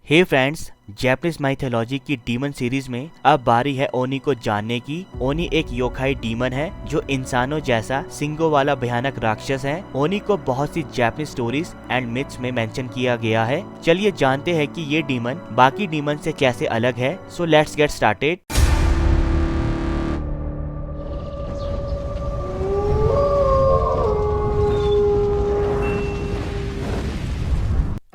हे friends, Japanese mythology की demon series में अब बारी है ओनी को जानने की। ओनी एक योखाई डीमन है जो इंसानों जैसा सिंगों वाला भयानक राक्षस है। ओनी को बहुत सी जापानीज स्टोरीज एंड मिथ्स में मेंशन किया गया है। चलिए जानते हैं कि ये डीमन बाकी डीमन से कैसे अलग है। So let's get started.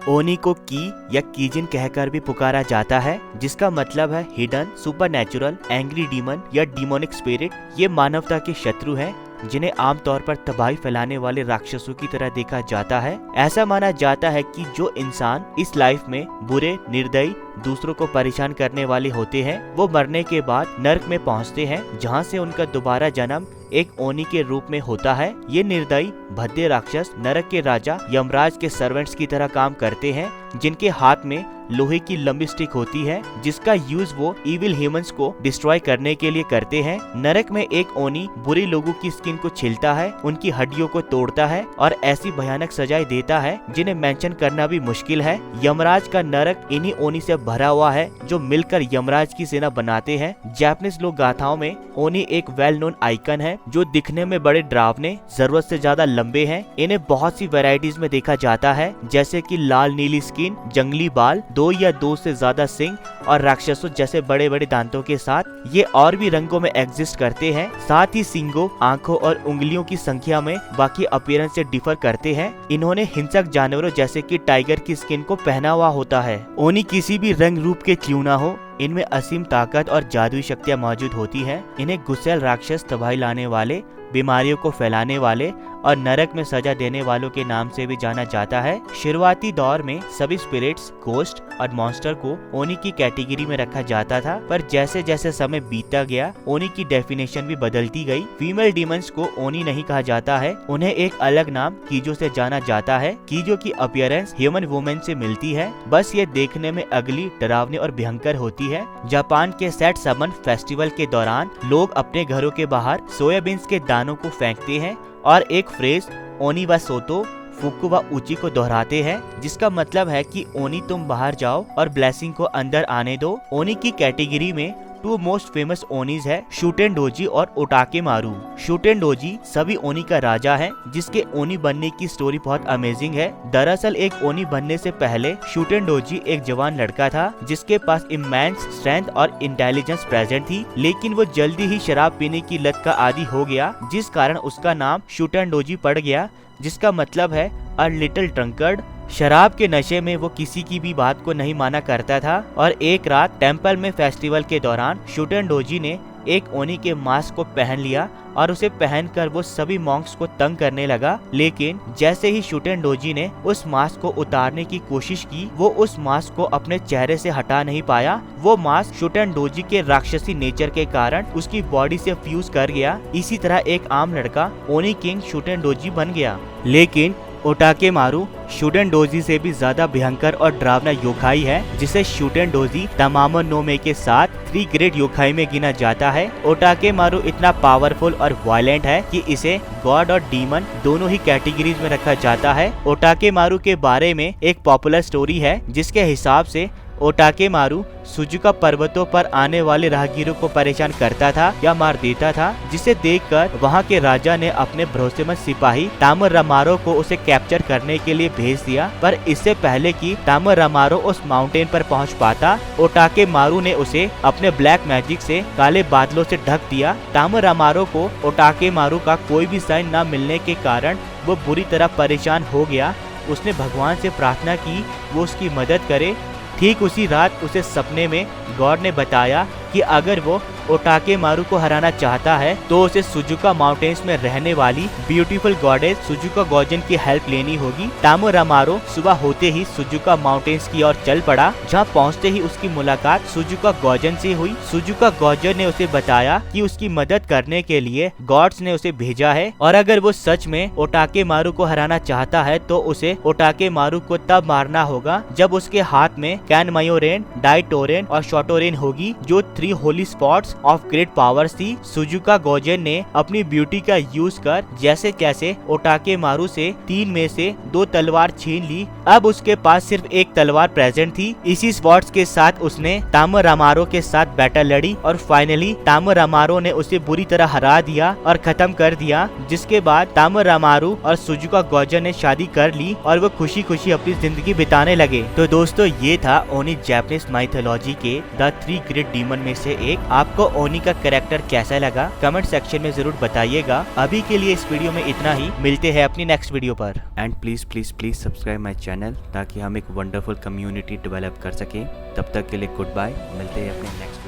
ओनी को की या कीजिन कहकर भी पुकारा जाता है, जिसका मतलब है हिडन, सुपरनैचुरल, एंग्री डीमन या डिमोनिक स्पिरिट। ये मानवता के शत्रु हैं जिन्हें आमतौर पर तबाही फैलाने वाले राक्षसों की तरह देखा जाता है। ऐसा माना जाता है कि जो इंसान इस लाइफ में बुरे, निर्दयी, दूसरों को परेशान करने वाले होते हैं, वो मरने के बाद नर्क में पहुंचते हैं, जहां से उनका दोबारा जन्म एक ओनी के रूप में होता है। ये निर्दयी भद्दे राक्षस नरक के राजा यमराज के सर्वेंट्स की तरह काम करते हैं, जिनके हाथ में लोहे की लंबी स्टिक होती है, जिसका यूज वो इविल ह्यूमंस को डिस्ट्रॉय करने के लिए करते हैं। नरक में एक ओनी बुरे लोगों की स्किन को छीलता है, उनकी हड्डियों को तोड़ता है और ऐसी भयानक सजाएं देता है जिन्हें मेंशन करना भी मुश्किल है। यमराज का नरक इन्हीं ओनी से भरा हुआ है जो मिलकर यमराज की सेना बनाते हैं। जापानीज लोक गाथाओं में ओनी एक वेल नोन आइकन है जो दिखने में बड़े डरावने, जरूरत से ज्यादा लंबे हैं। इन्हें बहुत सी वैरायटीज में देखा जाता है, जैसे कि लाल नीली स्किन, जंगली बाल, दो या दो से ज्यादा सिंग और राक्षसों जैसे बड़े बड़े दांतों के साथ। ये और भी रंगों में एग्जिस्ट करते हैं। साथ ही सिंगों, आंखों और उंगलियों की संख्या में बाकी अपीयरेंस से डिफर करते हैं। इन्होंने हिंसक जानवरों जैसे कि टाइगर की स्किन को पहना हुआ होता है। ओनी किसी भी रंग रूप के क्यों ना हो, इनमें असीम ताकत और जादुई शक्तियां मौजूद होती हैं। इन्हें गुस्सैल राक्षस, तबाही लाने वाले, बीमारियों को फैलाने वाले और नरक में सजा देने वालों के नाम से भी जाना जाता है। शुरुआती दौर में सभी स्पिरिट्स, घोस्ट और मॉन्स्टर को ओनी की कैटेगरी में रखा जाता था, पर जैसे जैसे समय बीतता गया ओनी की डेफिनेशन भी बदलती गई। फीमेल डीमंस को ओनी नहीं कहा जाता है, उन्हें एक अलग नाम कीजो से जाना जाता है। कीजो की अपीयरेंस ह्यूमन वुमेन से मिलती है, बस ये देखने में अगली, डरावनी और भयंकर होती है। जापान के सेट समन फेस्टिवल के दौरान लोग अपने घरों के बाहर सोयाबीन्स के दानों को फेंकते हैं और एक फ्रेज ओनी व सोतो फुकु व उची को दोहराते हैं, जिसका मतलब है कि ओनी तुम बाहर जाओ और ब्लेसिंग को अंदर आने दो। ओनी की कैटेगरी में टू मोस्ट फेमस ओनीज है, शूटेन डोजी और ओटाके मारू। शूटेन डोजी सभी ओनी का राजा है, जिसके ओनी बनने की स्टोरी बहुत अमेजिंग है। दरअसल एक ओनी बनने से पहले शूटेन डोजी एक जवान लड़का था जिसके पास इमेंस स्ट्रेंथ और इंटेलिजेंस प्रेजेंट थी, लेकिन वो जल्दी ही शराब पीने की लत का आदी हो गया, जिस कारण उसका नाम शूटेन डोजी पड़ गया, जिसका मतलब है अ लिटिल ड्रंकर्ड। शराब के नशे में वो किसी की भी बात को नहीं माना करता था और एक रात टेम्पल में फेस्टिवल के दौरान शूटेन डोजी ने एक ओनी के मास्क को पहन लिया और उसे पहनकर वो सभी मॉन्क्स को तंग करने लगा। लेकिन जैसे ही शूटेन डोजी ने उस मास्क को उतारने की कोशिश की, वो उस मास्क को अपने चेहरे से हटा नहीं पाया। वो मास्क शूटेन डोजी के राक्षसी नेचर के कारण उसकी बॉडी से फ्यूज कर गया। इसी तरह एक आम लड़का ओनी किंग शूटेन डोजी बन गया। लेकिन ओटाके मारू शूटेन डोजी से भी ज्यादा भयंकर और डरावना योखाई है, जिसे शूटेन डोजी तमामो नो मे के साथ 3 ग्रेट योखाई में गिना जाता है। ओटाके मारू इतना पावरफुल और वायलेंट है कि इसे गॉड और डीमन दोनों ही कैटेगरीज में रखा जाता है। ओटाके मारू के बारे में एक पॉपुलर स्टोरी है, जिसके हिसाब से ओटाके मारू सुजुका पर्वतों पर आने वाले राहगीरों को परेशान करता था या मार देता था, जिसे देखकर वहां के राजा ने अपने भरोसेमंद सिपाही तामरामारो को उसे कैप्चर करने के लिए भेज दिया। पर इससे पहले कि तामरामारो उस माउंटेन पर पहुंच पाता, ओटाके मारू ने उसे अपने ब्लैक मैजिक से काले बादलों से ढक दिया। तामरामारो को ओटाके मारू का कोई भी साइन न मिलने के कारण वो बुरी तरह परेशान हो गया। उसने भगवान से प्रार्थना की वो उसकी मदद करे। ठीक उसी रात उसे सपने में गॉड ने बताया कि अगर वो ओटाके मारू को हराना चाहता है तो उसे सुजुका माउंटेन्स में रहने वाली ब्यूटीफुल गॉडेस सुजुका गॉजन की हेल्प लेनी होगी। तामरामारो सुबह होते ही सुजुका माउंटेन्स की ओर चल पड़ा, जहां पहुंचते ही उसकी मुलाकात सुजुका गॉजन से हुई। सुजुका गॉजन ने उसे बताया कि उसकी मदद करने के लिए गॉड्स ने उसे भेजा है और अगर वो सच में ओटाके मारू को हराना चाहता है तो उसे ओटाके मारू को तब मारना होगा जब उसके हाथ में कैनमायोरेन, डाइटोरेन और शॉटोरेन होगी, जो 3 Holi spots of great powers थी। सुजुका गोजन ने अपनी ब्यूटी का यूज कर जैसे कैसे ओटाके मारू से 3 में से 2 तलवार छीन ली। अब उसके पास सिर्फ एक तलवार प्रेजेंट थी। इसी स्पॉट्स के साथ उसने तामरामारो के साथ बैटल लड़ी और फाइनली तामरामारो ने उसे बुरी तरह हरा दिया और खत्म कर दिया। जिसके बाद तामरामारो और सुजुका गोजन ने शादी कर ली और वो खुशी खुशी अपनी जिंदगी बिताने लगे। तो दोस्तों ये था ओनी जापानीज माइथोलॉजी के द 3 ग्रेट डीमन में से एक। आपको ओनी का कैरेक्टर कैसा लगा कमेंट सेक्शन में जरूर बताइएगा। अभी के लिए इस वीडियो में इतना ही, मिलते हैं अपनी नेक्स्ट वीडियो पर। And please please please subscribe my channel ताकि हम एक वंडरफुल कम्युनिटी डेवलप कर सकें। तब तक के लिए गुड बाय, मिलते हैं अपने नेक्स्ट